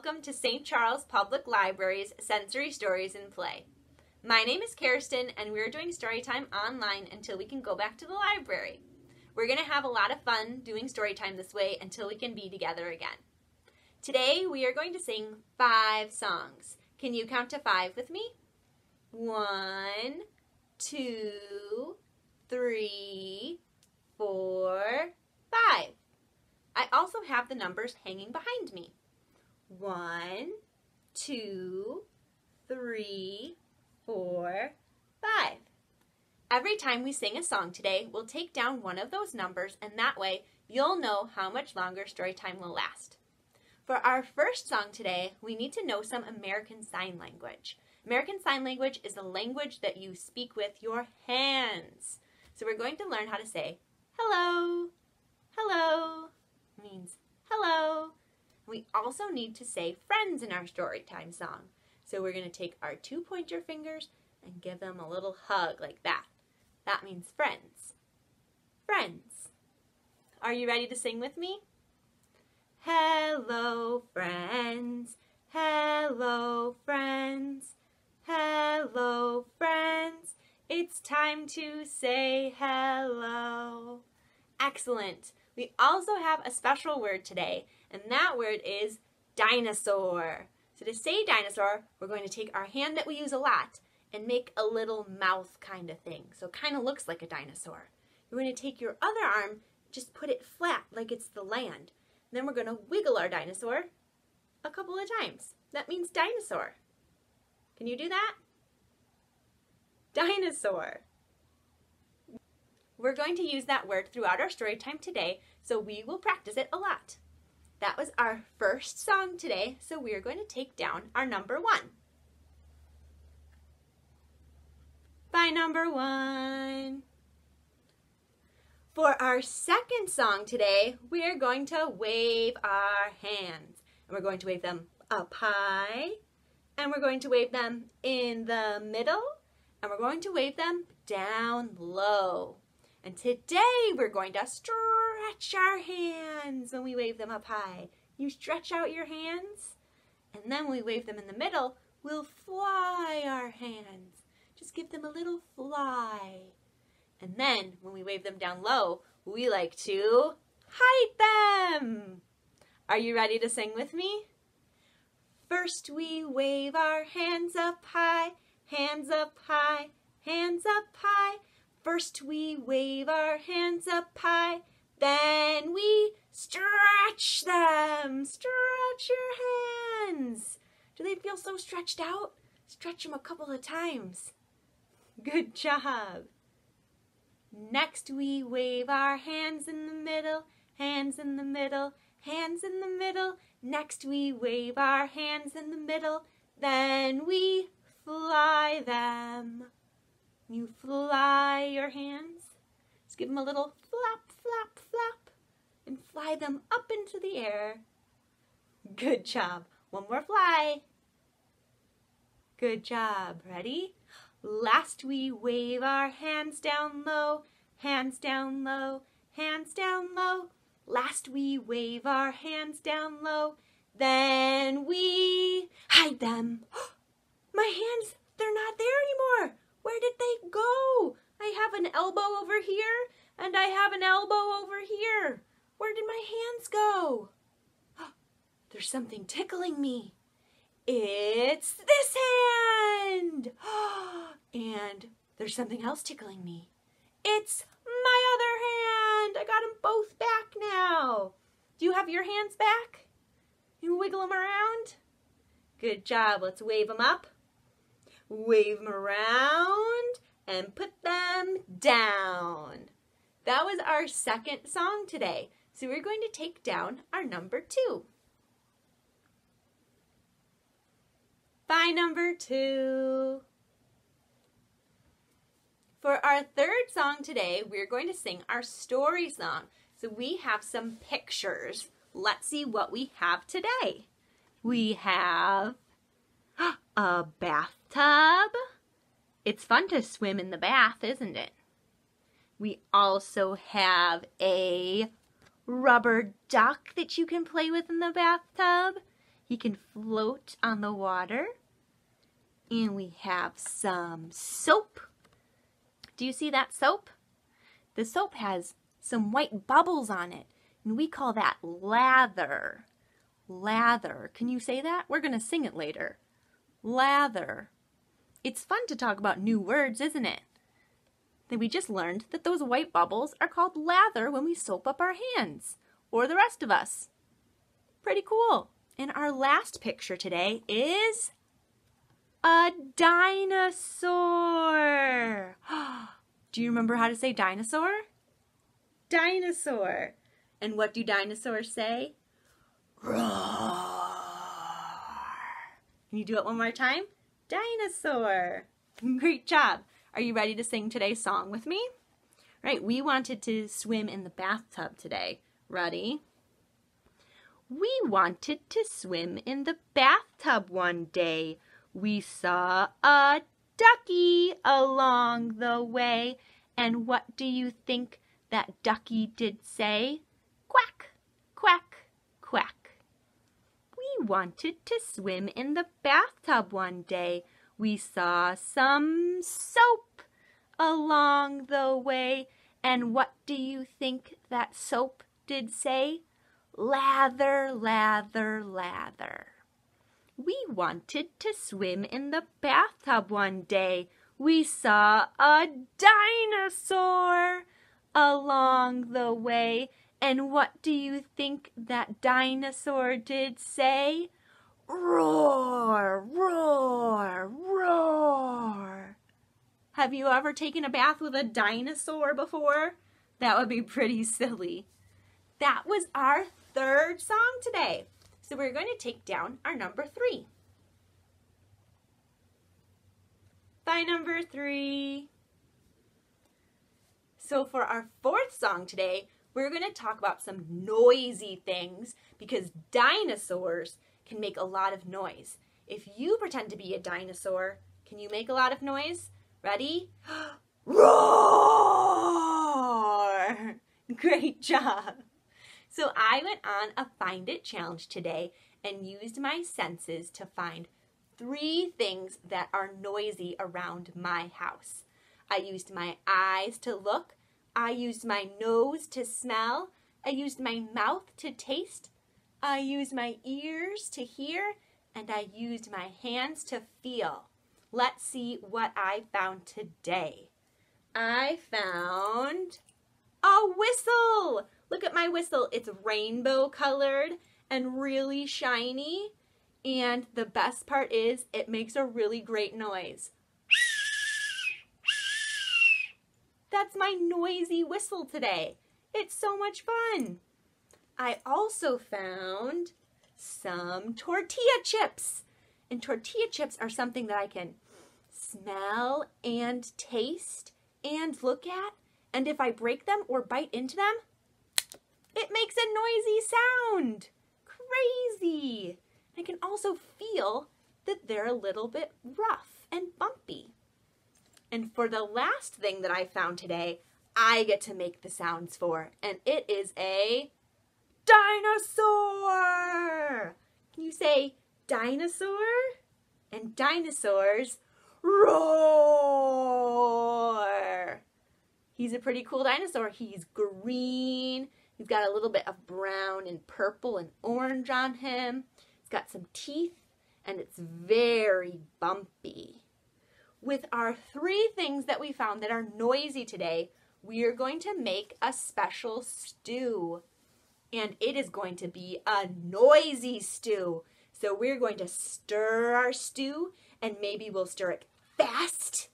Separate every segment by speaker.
Speaker 1: welcome to St. Charles Public Library's Sensory Stories and Play. My name is Kirsten and we're doing story time online until we can go back to the library. We're going to have a lot of fun doing story time this way until we can be together again. Today we are going to sing 5 songs. Can you count to 5 with me? 1, 2, 3, 4, 5. I also have the numbers hanging behind me. 1, 2, 3, 4, 5. Every time we sing a song today, we'll take down one of those numbers, and that way you'll know how much longer story time will last. For our first song today, we need to know some American Sign Language. American Sign Language is the language that you speak with your hands. So we're going to learn how to say hello. Hello means hello. We also need to say friends in our story time song. So we're going to take our 2 pointer fingers and give them a little hug like that. That means friends. Friends. Are you ready to sing with me? Hello, friends. Hello, friends. Hello, friends. It's time to say hello. Excellent. We also have a special word today, and that word is dinosaur. So to say dinosaur, we're going to take our hand that we use a lot and make a little mouth kind of thing. So it kind of looks like a dinosaur. You're going to take your other arm, just put it flat like it's the land. Then we're going to wiggle our dinosaur a couple of times. That means dinosaur. Can you do that? Dinosaur. We're going to use that word throughout our story time today, so we will practice it a lot. That was our first song today, so we are going to take down our number 1. By number 1. For our second song today, we are going to wave our hands. And we're going to wave them up high, and we're going to wave them in the middle, and we're going to wave them down low. And today we're going to stretch our hands when we wave them up high. You stretch out your hands, and then when we wave them in the middle, we'll fly our hands. Just give them a little fly. And then when we wave them down low, we like to hide them. Are you ready to sing with me? First we wave our hands up high, hands up high, hands up high. First we wave our hands up high, then we stretch them. Stretch your hands. Do they feel so stretched out? Stretch them a couple of times. Good job. Next we wave our hands in the middle, hands in the middle, hands in the middle. Next we wave our hands in the middle, then we fly them. You fly your hands. Just give them a little flap, flap, flap, and fly them up into the air. Good job. One more fly. Good job. Ready? Last we wave our hands down low, hands down low, hands down low. Last we wave our hands down low, then we hide them. My hands, they're not there anymore. Where did they go? I have an elbow over here, and I have an elbow over here. Where did my hands go? There's something tickling me. It's this hand. And there's something else tickling me. It's my other hand. I got them both back now. Do you have your hands back? You wiggle them around? Good job. Let's wave them up. Wave them around and put them down. That was our second song today. So we're going to take down our number 2. By number 2. For our third song today, we're going to sing our story song. So we have some pictures. Let's see what we have today. We have a bathtub. It's fun to swim in the bath, isn't it? We also have a rubber duck that you can play with in the bathtub. He can float on the water. And we have some soap. Do you see that soap? The soap has some white bubbles on it, and we call that lather. Lather. Can you say that? We're going to sing it later. Lather. It's fun to talk about new words, isn't it? Then we just learned that those white bubbles are called lather when we soap up our hands, or the rest of us. Pretty cool. And our last picture today is a dinosaur. Do you remember how to say dinosaur? Dinosaur. And what do dinosaurs say? Roar. Can you do it one more time? Dinosaur. Great job. Are you ready to sing today's song with me? Right, we wanted to swim in the bathtub today. Ready? We wanted to swim in the bathtub one day. We saw a ducky along the way. And what do you think that ducky did say? Quack, quack, quack. We wanted to swim in the bathtub one day. We saw some soap along the way. And what do you think that soap did say? Lather, lather, lather. We wanted to swim in the bathtub one day. We saw a dinosaur along the way. And what do you think that dinosaur did say? Roar, roar, roar. Have you ever taken a bath with a dinosaur before? That would be pretty silly. That was our third song today. So we're going to take down our number 3. Bye, number 3. So for our fourth song today, we're going to talk about some noisy things because dinosaurs can make a lot of noise. If you pretend to be a dinosaur, can you make a lot of noise? Ready? Roar! Great job. So I went on a Find It challenge today and used my senses to find 3 things that are noisy around my house. I used my eyes to look, I used my nose to smell, I used my mouth to taste, I used my ears to hear, and I used my hands to feel. Let's see what I found today. I found a whistle. Look at my whistle. It's rainbow colored and really shiny. And the best part is it makes a really great noise. That's my noisy whistle today. It's so much fun. I also found some tortilla chips. And tortilla chips are something that I can smell and taste and look at. And if I break them or bite into them, it makes a noisy sound. Crazy. I can also feel that they're a little bit rough and bumpy. And for the last thing that I found today, I get to make the sounds for, and it is a dinosaur. Can you say dinosaur? And dinosaurs roar. He's a pretty cool dinosaur. He's green. He's got a little bit of brown and purple and orange on him. He's got some teeth, and it's very bumpy. With our 3 things that we found that are noisy today, we are going to make a special stew. And it is going to be a noisy stew. So we're going to stir our stew, and maybe we'll stir it fast,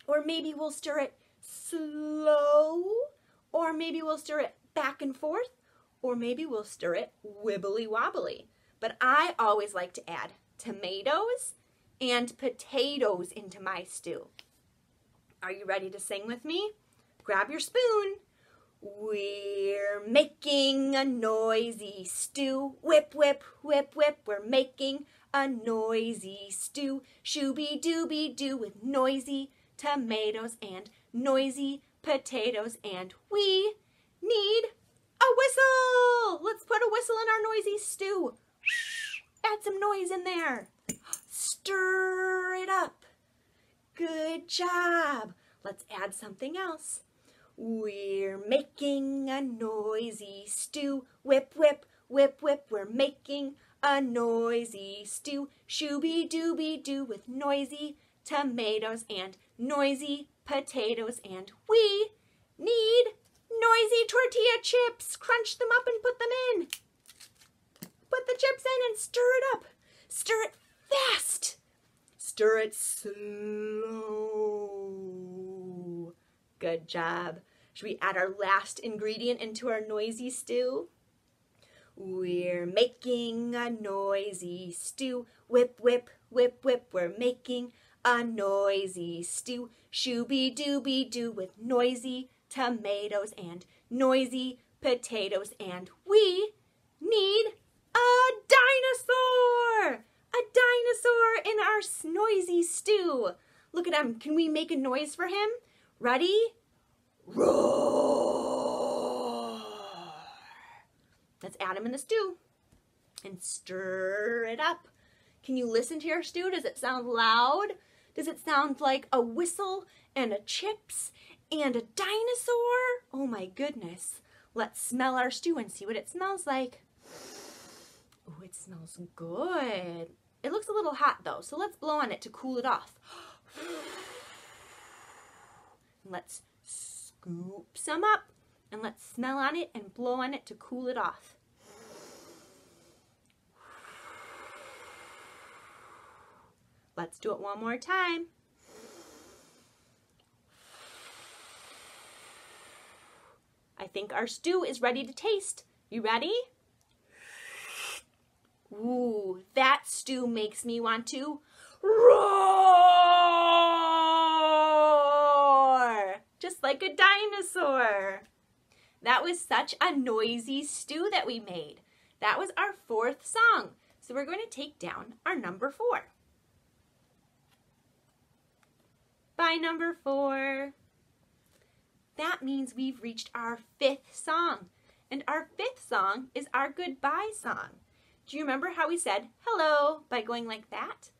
Speaker 1: or maybe we'll stir it slow, or maybe we'll stir it back and forth, or maybe we'll stir it wibbly wobbly. But I always like to add tomatoes and potatoes into my stew. Are you ready to sing with me? Grab your spoon. We're making a noisy stew. Whip, whip, whip, whip. We're making a noisy stew. Shooby-dooby-doo with noisy tomatoes and noisy potatoes. And we need a whistle. Let's put a whistle in our noisy stew. Add some noise in there. Stir it up. Good job. Let's add something else. We're making a noisy stew. Whip, whip, whip, whip. We're making a noisy stew. Shooby-dooby-doo with noisy tomatoes and noisy potatoes. And we need noisy tortilla chips. Crunch them up and put them in. Put the chips in and stir it up. Stir it fast. Stir it slow. Good job. Should we add our last ingredient into our noisy stew? We're making a noisy stew. Whip, whip, whip, whip. We're making a noisy stew. Shooby-dooby-doo with noisy tomatoes and noisy potatoes. And we need a dinosaur! A dinosaur in our noisy stew. Look at him. Can we make a noise for him? Ready? Roar! Let's add him in the stew and stir it up. Can you listen to your stew? Does it sound loud? Does it sound like a whistle and a chips and a dinosaur? Oh my goodness. Let's smell our stew and see what it smells like. Oh, it smells good. It looks a little hot though, so let's blow on it to cool it off. Let's scoop some up and let's smell on it and blow on it to cool it off. Let's do it one more time. I think our stew is ready to taste. You ready? Ooh, that stew makes me want to roar! Just like a dinosaur. That was such a noisy stew that we made. That was our fourth song. So we're going to take down our number 4. Bye, number 4. That means we've reached our 5th song. And our 5th song is our goodbye song. Do you remember how we said hello by going like that?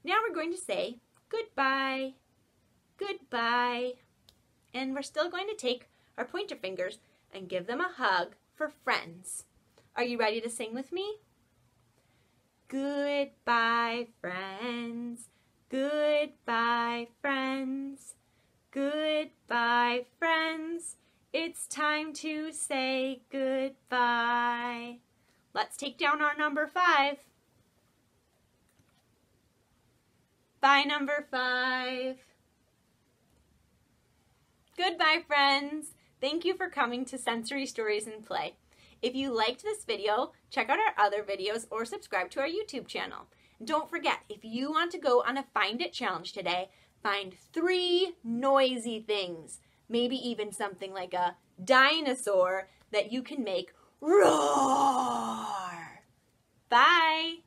Speaker 1: Now we're going to say goodbye, goodbye. And we're still going to take our pointer fingers and give them a hug for friends. Are you ready to sing with me? Goodbye, friends. Goodbye, friends. Goodbye, friends. It's time to say goodbye. Let's take down our number 5. Bye, number 5. Goodbye, friends. Thank you for coming to Sensory Stories and Play. If you liked this video, check out our other videos or subscribe to our YouTube channel. Don't forget, if you want to go on a Find It challenge today, find 3 noisy things. Maybe even something like a dinosaur that you can make roar. Bye.